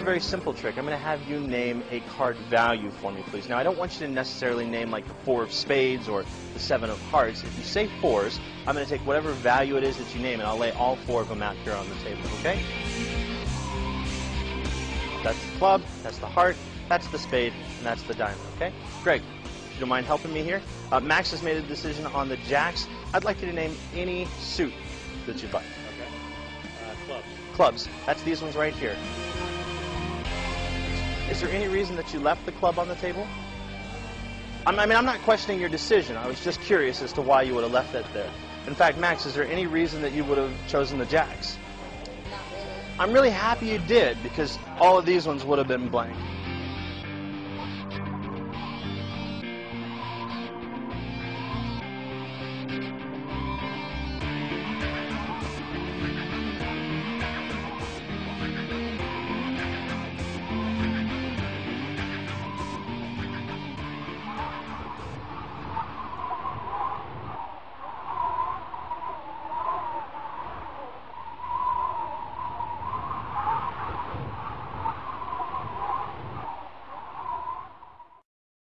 a very simple trick. I'm going to have you name a card value for me, please. Now, I don't want you to necessarily name like the 4 of spades or the 7 of hearts. If you say 4s, I'm going to take whatever value it is that you name, and I'll lay all 4 of them out here on the table, okay? That's the club, that's the heart, that's the spade, and that's the diamond, okay? Greg, if you don't mind helping me here. Max has made a decision on the jacks. I'd like you to name any suit that you'd like. Okay. Clubs. Clubs. That's these ones right here. Is there any reason that you left the club on the table? I mean, I'm not questioning your decision. I was just curious as to why you would have left it there. In fact, Max, is there any reason that you would have chosen the jacks? Not really. I'm really happy you did, because all of these ones would have been blank.